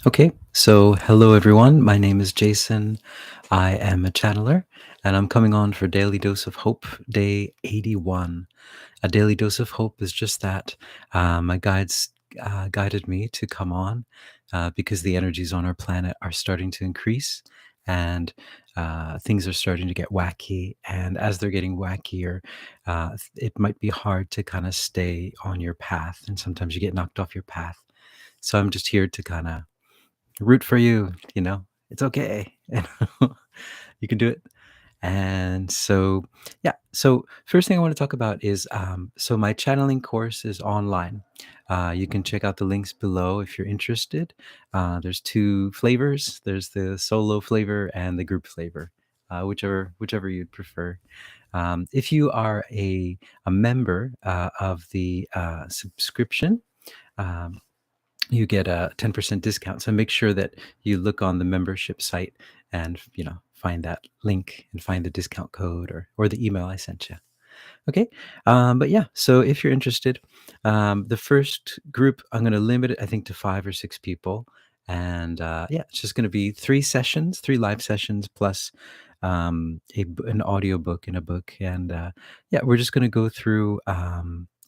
Okay, so hello everyone. My name is Jason. I am a channeler, and I'm coming on for Daily Dose of Hope, day 81. A daily dose of hope is just that. My guides guided me to come on because the energies on our planet are starting to increase and things are starting to get wacky. And as they're getting wackier, it might be hard to kind of stay on your path. And sometimes you get knocked off your path. So I'm just here to kind of root for you, it's okay. You can do it. And so, yeah. So first thing I want to talk about is, so my channeling course is online. You can check out the links below if you're interested. There's two flavors. There's the solo flavor and the group flavor, whichever you'd prefer. If you are a member of the subscription, um, you get a 10% discount. So make sure that you look on the membership site and find that link and find the discount code or the email I sent you. Okay. But yeah, so if you're interested, the first group I'm going to limit it, I think, to 5 or 6 people. And yeah, it's just going to be 3 sessions, 3 live sessions plus an audio book and a book. And yeah, we're just going to go through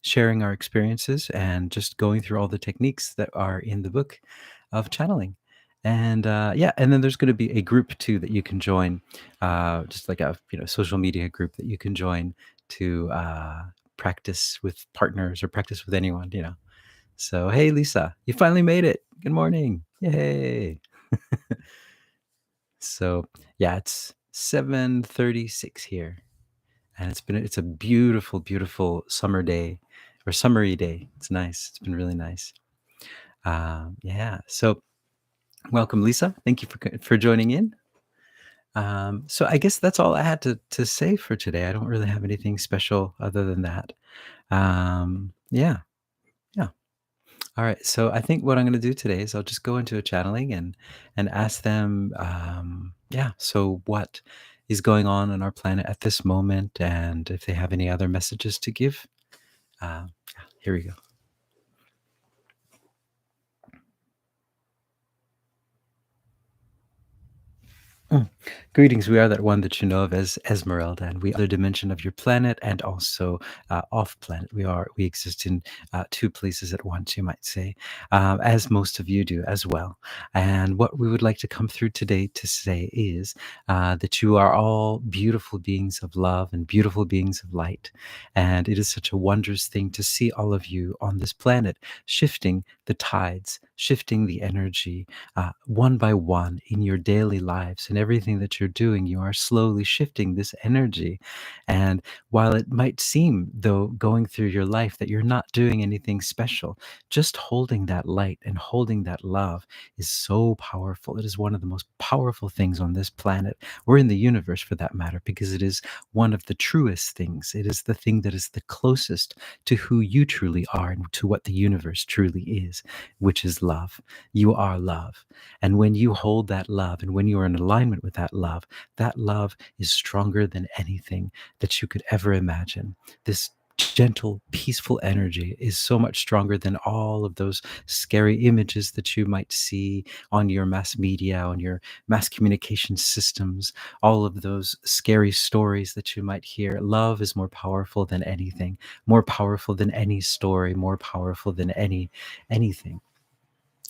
sharing our experiences and just going through all the techniques that are in the book of channeling. And yeah, and then there's going to be a group too that you can join, just like a social media group that you can join to practice with partners or practice with anyone. So, hey, Lisa, you finally made it. Good morning. Yay. So, yeah, it's 7:36 here. And it's a beautiful, beautiful summer day or summery day. It's nice. It's been really nice. Yeah. So, welcome, Lisa. Thank you for joining in. So I guess that's all I had to say for today. I don't really have anything special other than that. Yeah, yeah. All right. So I think what I'm going to do today is I'll just go into a channeling and ask them, yeah. So what is going on our planet at this moment, and if they have any other messages to give. Yeah, here we go. Mm. Greetings. We are that one that you know of as Esmeralda, and we are the dimension of your planet and also off planet. We exist in 2 places at once, you might say, as most of you do as well. And what we would like to come through today to say is that you are all beautiful beings of love and beautiful beings of light. And it is such a wondrous thing to see all of you on this planet shifting the tides, shifting the energy, one by one in your daily lives and everything that you're doing. You are slowly shifting this energy. And while it might seem, though, going through your life that you're not doing anything special, just holding that light and holding that love is so powerful. It is one of the most powerful things on this planet, or in the universe for that matter, because it is one of the truest things. It is the thing that is the closest to who you truly are and to what the universe truly is, which is love. You are love. And when you hold that love and when you are in alignment with that love is stronger than anything that you could ever imagine. This gentle, peaceful energy is so much stronger than all of those scary images that you might see on your mass media, on your mass communication systems, all of those scary stories that you might hear. Love is more powerful than anything, more powerful than any story, more powerful than anything.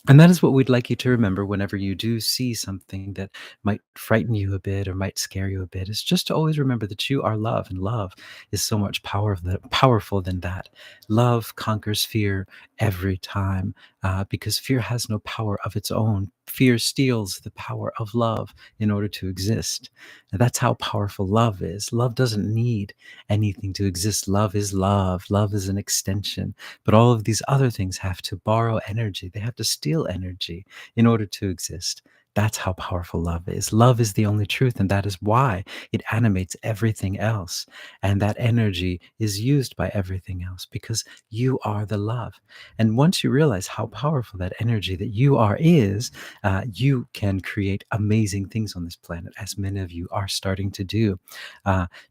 And that is what we'd like you to remember whenever you do see something that might frighten you a bit or might scare you a bit, is just to always remember that you are love, and love is so much powerful than that. Love conquers fear every time because fear has no power of its own. Fear steals the power of love in order to exist. And that's how powerful love is. Love doesn't need anything to exist. Love is love. Love is an extension. But all of these other things have to borrow energy. They have to steal energy in order to exist. That's how powerful love is. Love is the only truth, and that is why it animates everything else. And that energy is used by everything else because you are the love. And once you realize how powerful that energy that you are is, you can create amazing things on this planet, as many of you are starting to do.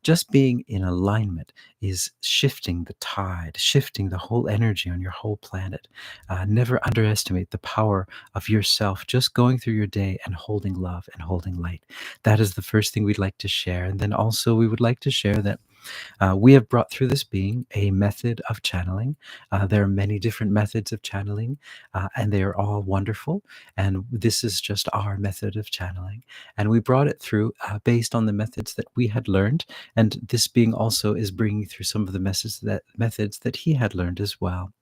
Just being in alignment is shifting the tide, shifting the whole energy on your whole planet. Never underestimate the power of yourself just going through your day and holding love and holding light. That is the first thing we'd like to share. And then also, we would like to share that we have brought through this being a method of channeling. There are many different methods of channeling, and they are all wonderful. And this is just our method of channeling. And we brought it through based on the methods that we had learned. And this being also is bringing through some of the methods that he had learned as well.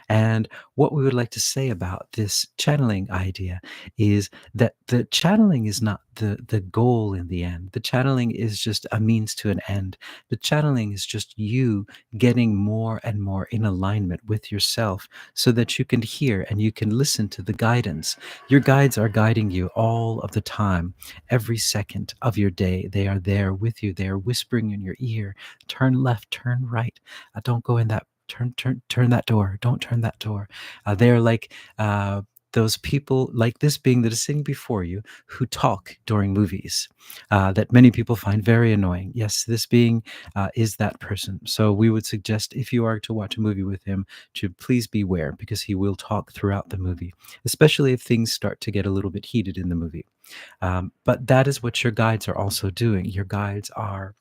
And what we would like to say about this channeling idea is that the channeling is not the goal in the end. The channeling is just a means to an end. The channeling is just you getting more and more in alignment with yourself so that you can hear and you can listen to the guidance. Your guides are guiding you all of the time, every second of your day. They are there with you. They are whispering in your ear, turn left, turn right. Don't go in that turn that door, don't turn that door. They're like those people like this being that is sitting before you who talk during movies, that many people find very annoying. Yes, this being is that person. So we would suggest, if you are to watch a movie with him, to please beware, because he will talk throughout the movie, especially if things start to get a little bit heated in the movie. But that is what your guides are also doing. Your guides are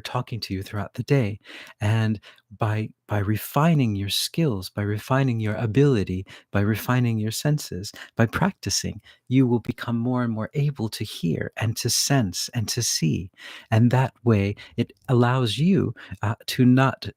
talking to you throughout the day, and by refining your skills, by refining your ability, by refining your senses, by practicing, you will become more and more able to hear and to sense and to see. And that way it allows you to not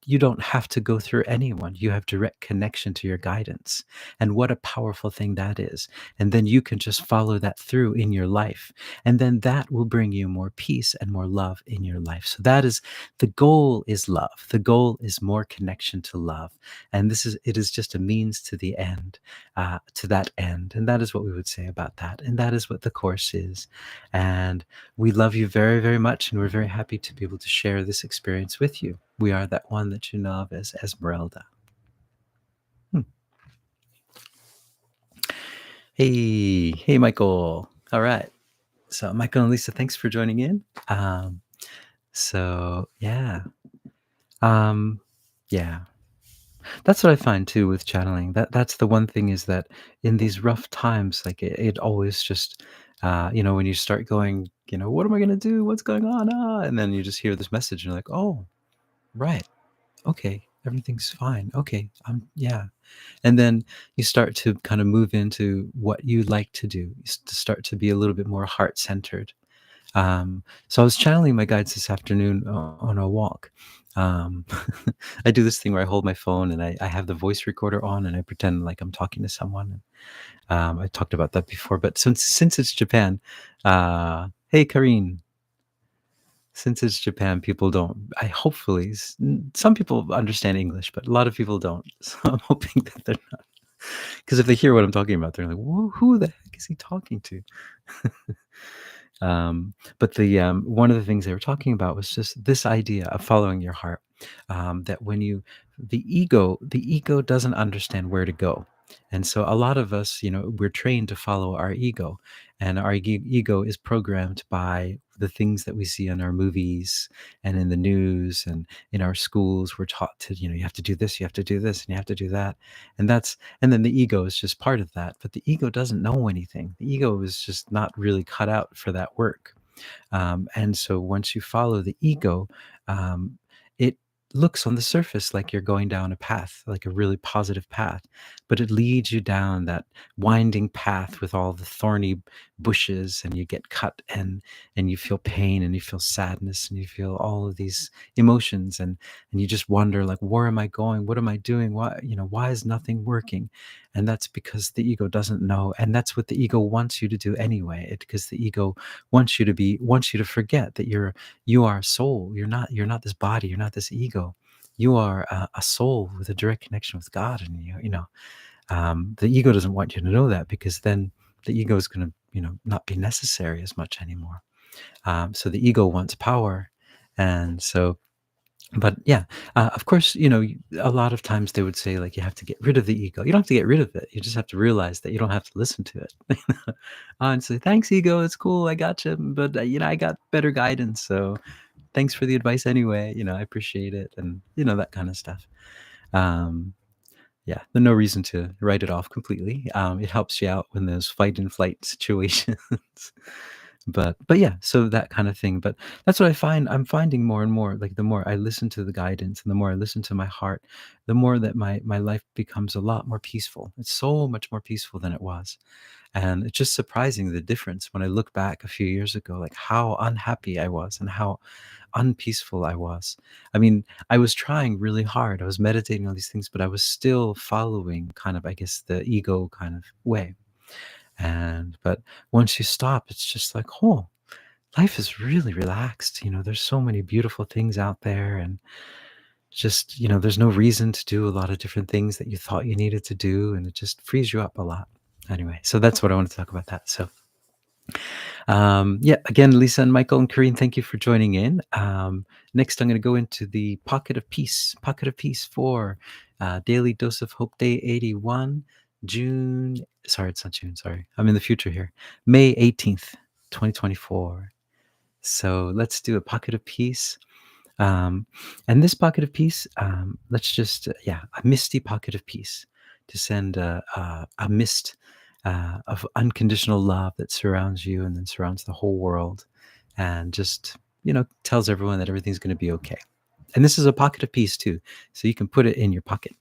you don't have to go through anyone. You have direct connection to your guidance, and what a powerful thing that is. And then you can just follow that through in your life, and then that will bring you more peace and more love in your life. So that is the goal, is love. The goal is more connection to love. And it is just a means to the end, to that end. And that is what we would say about that. And that is what the course is. And we love you very, very much. And we're very happy to be able to share this experience with you. We are that one that you know of as Esmeralda. Hmm. Hey, Michael. All right. So, Michael and Lisa, thanks for joining in. So yeah, um, yeah, that's what I find too with channeling. That's the one thing, is that in these rough times, like it always just, when you start going, what am I gonna do? What's going on? And then you just hear this message, and you're like, oh, right, okay, everything's fine. Okay, yeah, and then you start to kind of move into what you like to do. To start to be a little bit more heart centered. So I was channeling my guides this afternoon on a walk. Um, I do this thing where I hold my phone and I have the voice recorder on, and I pretend like I'm talking to someone. I talked about that before, but since it's Japan, hey Karine, since it's Japan, people don't. Some people understand English, but a lot of people don't. So I'm hoping that they're not, because if they hear what I'm talking about, they're like, "Whoa, who the heck is he talking to?" But one of the things they were talking about was just this idea of following your heart. That when the ego doesn't understand where to go, and so a lot of us, we're trained to follow our ego, and our ego is programmed by the things that we see in our movies and in the news and in our schools. We're taught to, you have to do this, you have to do this, and you have to do that, and then the ego is just part of that. But the ego doesn't know anything. The ego is just not really cut out for that work. And so once you follow the ego, um, it looks on the surface like you're going down a path, like a really positive path, but it leads you down that winding path with all the thorny bushes, and you get cut, and you feel pain, and you feel sadness, and you feel all of these emotions, and you just wonder, like, where am I going? What am I doing? Why is nothing working? And that's because the ego doesn't know, and that's what the ego wants you to do anyway. Because the ego wants you to forget that you are a soul. You're not this body. You're not this ego. You are a soul with a direct connection with God. And the ego doesn't want you to know that, because then the ego is going to, not be necessary as much anymore. So the ego wants power. And so, but yeah, of course, a lot of times they would say, like, you have to get rid of the ego. You don't have to get rid of it. You just have to realize that you don't have to listen to it. And say, thanks, ego. It's cool. I got you. But, I got better guidance. So thanks for the advice anyway. I appreciate it. And, that kind of stuff. Um, yeah, there's no reason to write it off completely. It helps you out when there's fight and flight situations. But yeah, so that kind of thing. But that's what I find. I'm finding more and more, like, the more I listen to the guidance and the more I listen to my heart, the more that my life becomes a lot more peaceful. It's so much more peaceful than it was. And it's just surprising the difference when I look back a few years ago, like how unhappy I was and how unpeaceful I was. I mean, I was trying really hard. I was meditating on these things, but I was still following kind of, I guess, the ego kind of way. But once you stop, it's just like, oh, life is really relaxed. There's so many beautiful things out there, and just, there's no reason to do a lot of different things that you thought you needed to do, and it just frees you up a lot. Anyway, so that's what I want to talk about that. So yeah, again, Lisa and Michael and Karine, thank you for joining in. Next, I'm going to go into the Pocket of Peace for Daily Dose of Hope Day 81, June. Sorry, it's not June. Sorry, I'm in the future here. May 18th, 2024. So let's do a Pocket of Peace. And this pocket of peace, let's just, yeah, a misty pocket of peace to send a mist of unconditional love that surrounds you and then surrounds the whole world, and just, tells everyone that everything's going to be okay. And this is a pocket of peace too. So you can put it in your pocket.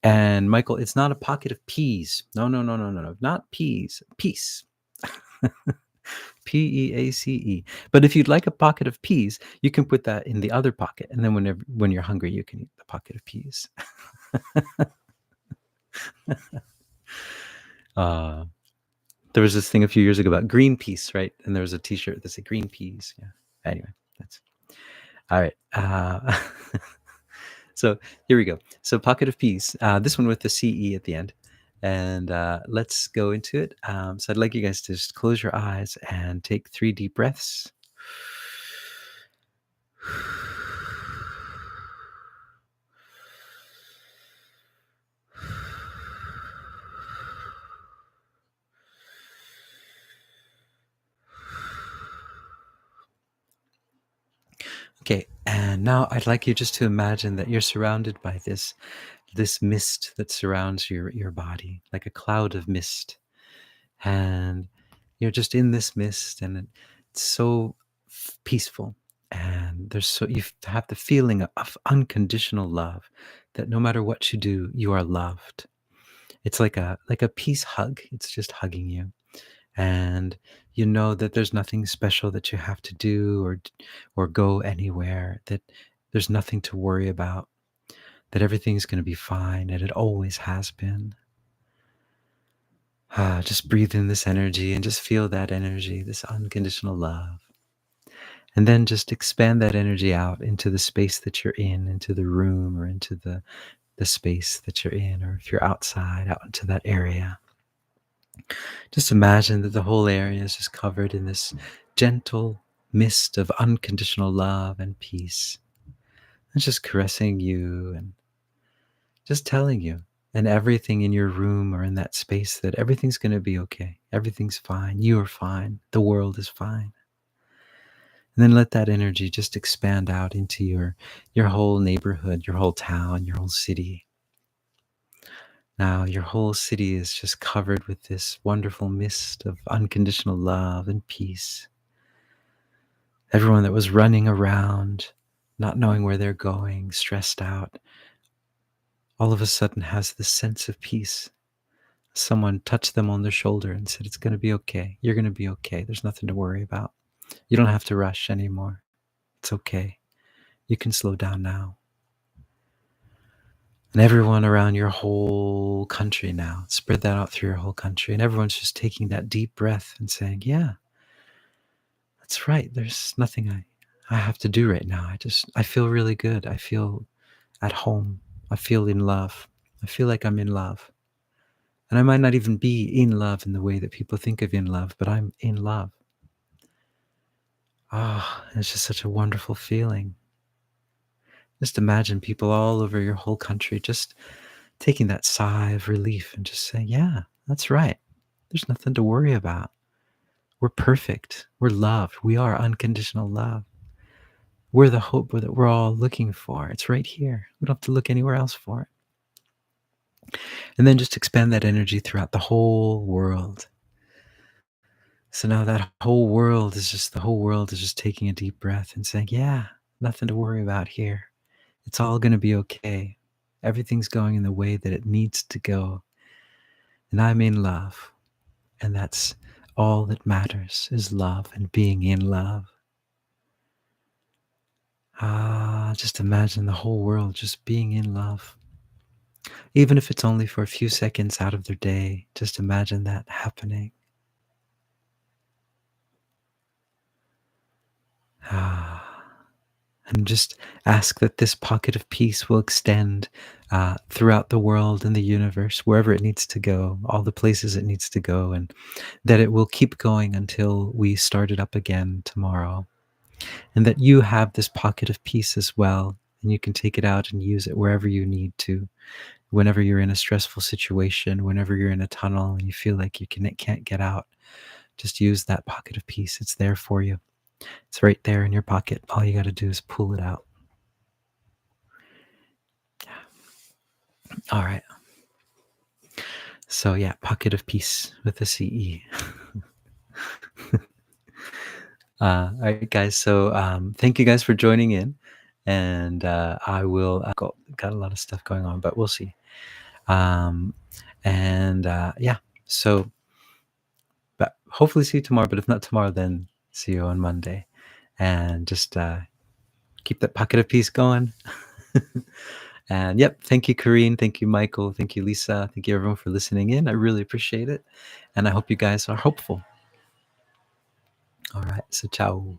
And Michael, it's not a pocket of peas. No, no, no, no, no, no, not peas. Peace. Peace. But if you'd like a pocket of peas, you can put that in the other pocket, and then when you're hungry, you can eat the pocket of peas. uh, there was this thing a few years ago about Greenpeace, right? And there was a T-shirt that said "Green Peas." Yeah. Anyway, that's all right. So here we go. So pocket of peas. This one with the CE at the end. And let's go into it. So I'd like you guys to just close your eyes and take 3 deep breaths. Okay, and now I'd like you just to imagine that you're surrounded by this mist that surrounds your body, like a cloud of mist. And you're just in this mist, and it's so peaceful. And you have the feeling of unconditional love, that no matter what you do, you are loved. It's like a peace hug. It's just hugging you. And you know that there's nothing special that you have to do or go anywhere, that there's nothing to worry about, that everything's going to be fine, and it always has been. Just breathe in this energy and just feel that energy, this unconditional love. And then just expand that energy out into the space that you're in, into the room, or into the space that you're in, or if you're outside, out into that area. Just imagine that the whole area is just covered in this gentle mist of unconditional love and peace. It's just caressing you and just telling you, and everything in your room or in that space, that everything's going to be okay. Everything's fine. You are fine. The world is fine. And then let that energy just expand out into your whole neighborhood, your whole town, your whole city. Now your whole city is just covered with this wonderful mist of unconditional love and peace. Everyone that was running around, not knowing where they're going, stressed out, all of a sudden has this sense of peace. Someone touched them on their shoulder and said, it's going to be okay. You're going to be okay. There's nothing to worry about. You don't have to rush anymore. It's okay. You can slow down now. And everyone around your whole country now, spread that out through your whole country. And everyone's just taking that deep breath and saying, yeah, that's right. There's nothing I have to do right now. I feel really good. I feel at home. I feel in love. I feel like I'm in love. And I might not even be in love in the way that people think of in love, but I'm in love. Ah, it's just such a wonderful feeling. Just imagine people all over your whole country just taking that sigh of relief and just saying, "Yeah, that's right. There's nothing to worry about. We're perfect. We're loved. We are unconditional love. We're the hope that we're all looking for. It's right here. We don't have to look anywhere else for it." And then just expand that energy throughout the whole world. So now that whole world is just taking a deep breath and saying, "Yeah, nothing to worry about here. It's all going to be okay. Everything's going in the way that it needs to go. And I'm in love." And that's all that matters is love and being in love. Ah, just imagine the whole world just being in love. Even if it's only for a few seconds out of their day, just imagine that happening. Ah, and just ask that this pocket of peace will extend throughout the world and the universe, wherever it needs to go, all the places it needs to go, and that it will keep going until we start it up again tomorrow. And that you have this pocket of peace as well, and you can take it out and use it wherever you need to. Whenever you're in a stressful situation, whenever you're in a tunnel and you feel like can't get out, just use that pocket of peace. It's there for you. It's right there in your pocket. All you got to do is pull it out. All right. So yeah, pocket of peace with a CE. All right, guys. So thank you guys for joining in, and I will got a lot of stuff going on, but we'll see. Um, and yeah, so but hopefully see you tomorrow. But if not tomorrow, then see you on Monday, and just keep that pocket of peace going. And yep, thank you, Kareen. Thank you, Michael. Thank you, Lisa. Thank you, everyone, for listening in. I really appreciate it. And I hope you guys are hopeful. All right. So, ciao.